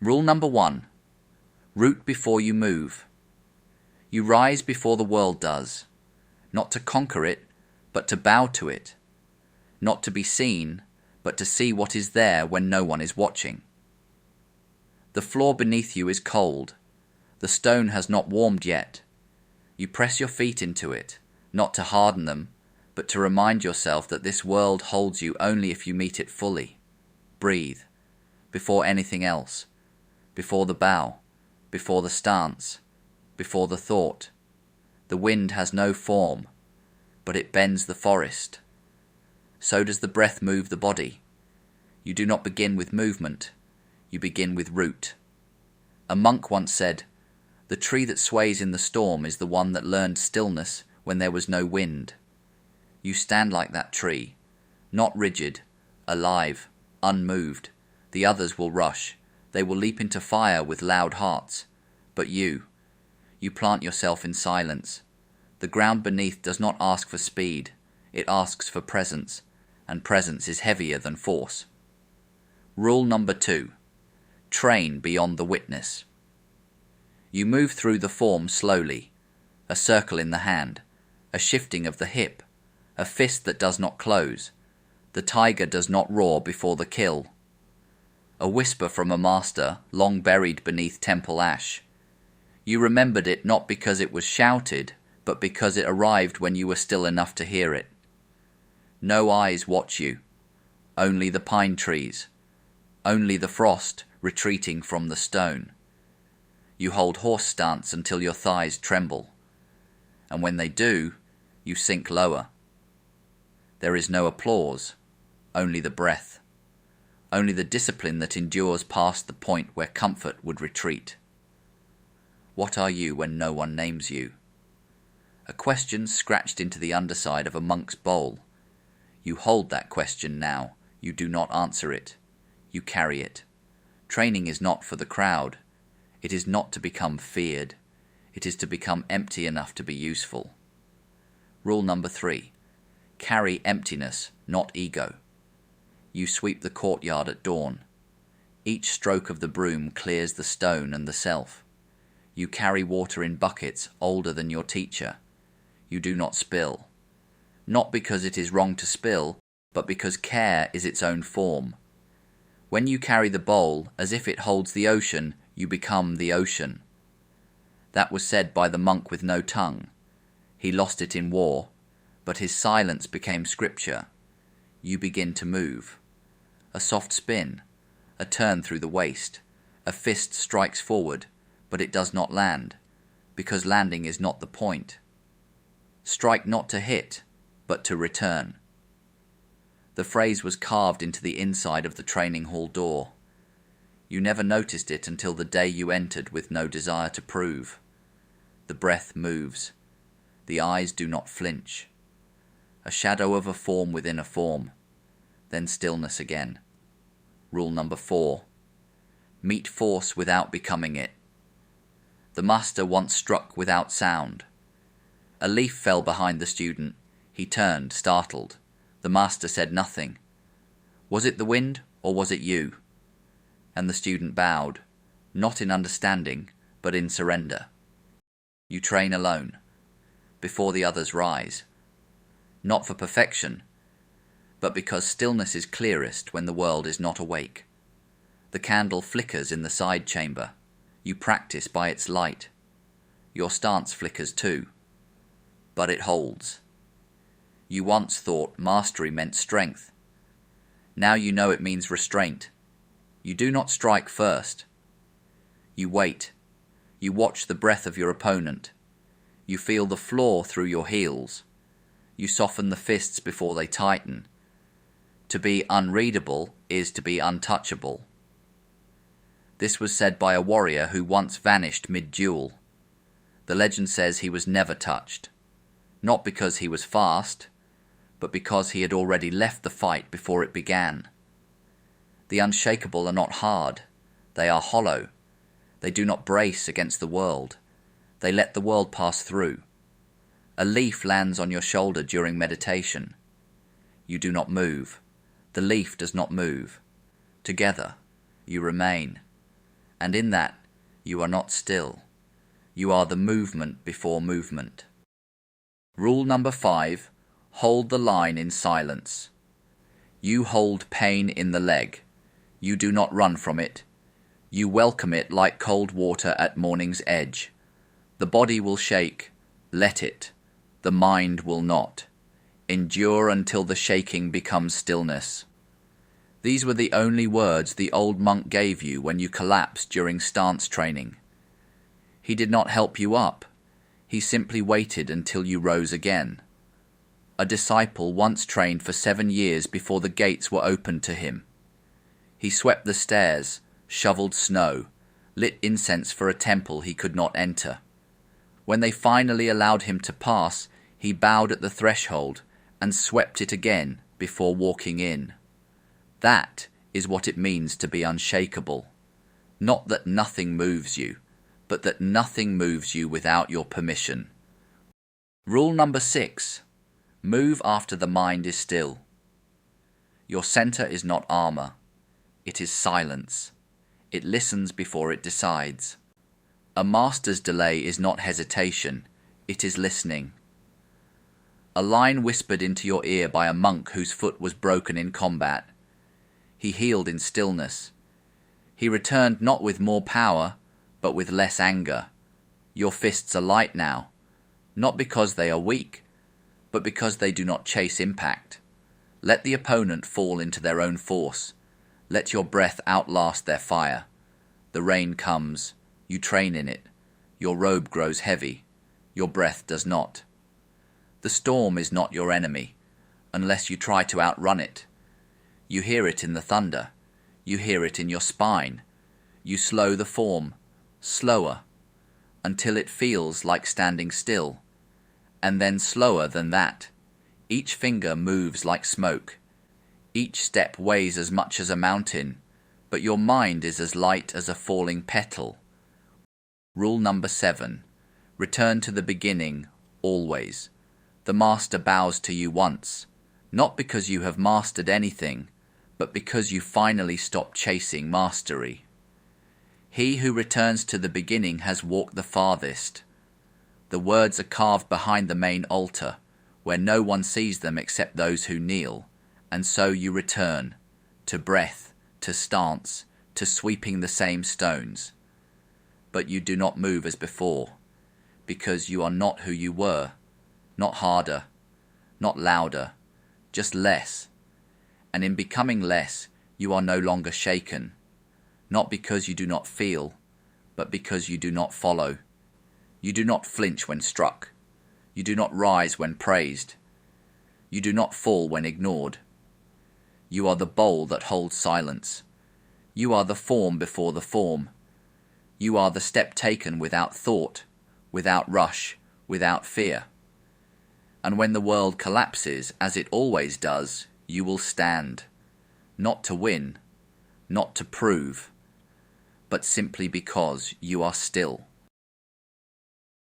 Rule number 1. Root before you move. You rise before the world does, not to conquer it, but to bow to it, not to be seen, but to see what is there when no one is watching. The floor beneath you is cold. The stone has not warmed yet. You press your feet into it, not to harden them, but to remind yourself that this world holds you only if you meet it fully. Breathe, before anything else, before the bow, before the stance, before the thought. The wind has no form, but it bends the forest. So does the breath move the body. You do not begin with movement, you begin with root. A monk once said, "The tree that sways in the storm is the one that learned stillness when there was no wind." You stand like that tree, not rigid, alive, unmoved. The others will rush. They will leap into fire with loud hearts. But you plant yourself in silence. The ground beneath does not ask for speed. It asks for presence, and presence is heavier than force. Rule number 2. Train beyond the witness. You move through the form slowly, a circle in the hand, a shifting of the hip, a fist that does not close. The tiger does not roar before the kill. A whisper from a master long buried beneath temple ash. You remembered it not because it was shouted, but because it arrived when you were still enough to hear it. No eyes watch you, only the pine trees, only the frost retreating from the stone. You hold horse stance until your thighs tremble, and when they do, you sink lower. There is no applause, only the breath, only the discipline that endures past the point where comfort would retreat. What are you when no one names you? A question scratched into the underside of a monk's bowl. You hold that question now. You do not answer it. You carry it. Training is not for the crowd. It is not to become feared. It is to become empty enough to be useful. Rule number 3. Carry emptiness, not ego. You sweep the courtyard at dawn. Each stroke of the broom clears the stone and the self. You carry water in buckets older than your teacher. You do not spill. Not because it is wrong to spill, but because care is its own form. When you carry the bowl as if it holds the ocean, you become the ocean. That was said by the monk with no tongue. He lost it in war, but his silence became scripture. You begin to move. A soft spin, a turn through the waist, a fist strikes forward, but it does not land, because landing is not the point. Strike not to hit, but to return. The phrase was carved into the inside of the training hall door. You never noticed it until the day you entered with no desire to prove. The breath moves. The eyes do not flinch. A shadow of a form within a form. Then stillness again. Rule number 4. Meet force without becoming it. The master once struck without sound. A leaf fell behind the student. He turned, startled. The master said nothing. Was it the wind, or was it you? And the student bowed, not in understanding, but in surrender. You train alone, before the others rise. Not for perfection, but because stillness is clearest when the world is not awake. The candle flickers in the side chamber. You practice by its light. Your stance flickers too, but it holds. You once thought mastery meant strength. Now you know it means restraint. You do not strike first. You wait. You watch the breath of your opponent. You feel the floor through your heels. You soften the fists before they tighten. To be unreadable is to be untouchable. This was said by a warrior who once vanished mid-duel. The legend says he was never touched, not because he was fast, but because he had already left the fight before it began. The unshakable are not hard, they are hollow. They do not brace against the world. They let the world pass through. A leaf lands on your shoulder during meditation. You do not move. The leaf does not move. Together, you remain. and in that you are not still. You are the movement before movement. Rule number 5, hold the line in silence. You hold pain in the leg. You do not run from it. You welcome it like cold water at morning's edge. The body will shake. Let it. The mind will not. Endure until the shaking becomes stillness. These were the only words the old monk gave you when you collapsed during stance training. He did not help you up. He simply waited until you rose again. A disciple once trained for 7 years before the gates were opened to him. He swept the stairs, shoveled snow, lit incense for a temple he could not enter. When they finally allowed him to pass, he bowed at the threshold and swept it again before walking in. That is what it means to be unshakable. Not that nothing moves you, but that nothing moves you without your permission. Rule number 6. Move after the mind is still. Your center is not armor. It is silence. It listens before it decides. A master's delay is not hesitation. It is listening. A line whispered into your ear by a monk whose foot was broken in combat. He healed in stillness. He returned not with more power, but with less anger. Your fists are light now, not because they are weak, but because they do not chase impact. Let the opponent fall into their own force. Let your breath outlast their fire. The rain comes. You train in it. Your robe grows heavy. Your breath does not. The storm is not your enemy, unless you try to outrun it. You hear it in the thunder. You hear it in your spine. You slow the form, slower, until it feels like standing still, and then slower than that. Each finger moves like smoke. Each step weighs as much as a mountain, but your mind is as light as a falling petal. Rule number 7. Return to the beginning, always. The master bows to you once, not because you have mastered anything, but because you finally stopped chasing mastery. He who returns to the beginning has walked the farthest. The words are carved behind the main altar, where no one sees them except those who kneel, and so you return, to breath, to stance, to sweeping the same stones. But you do not move as before, because you are not who you were, not harder, not louder, just less. And in becoming less, you are no longer shaken, not because you do not feel, but because you do not follow. You do not flinch when struck. You do not rise when praised. You do not fall when ignored. You are the bowl that holds silence. You are the form before the form. You are the step taken without thought, without rush, without fear. And when the world collapses, as it always does, you will stand, not to win, not to prove, but simply because you are still.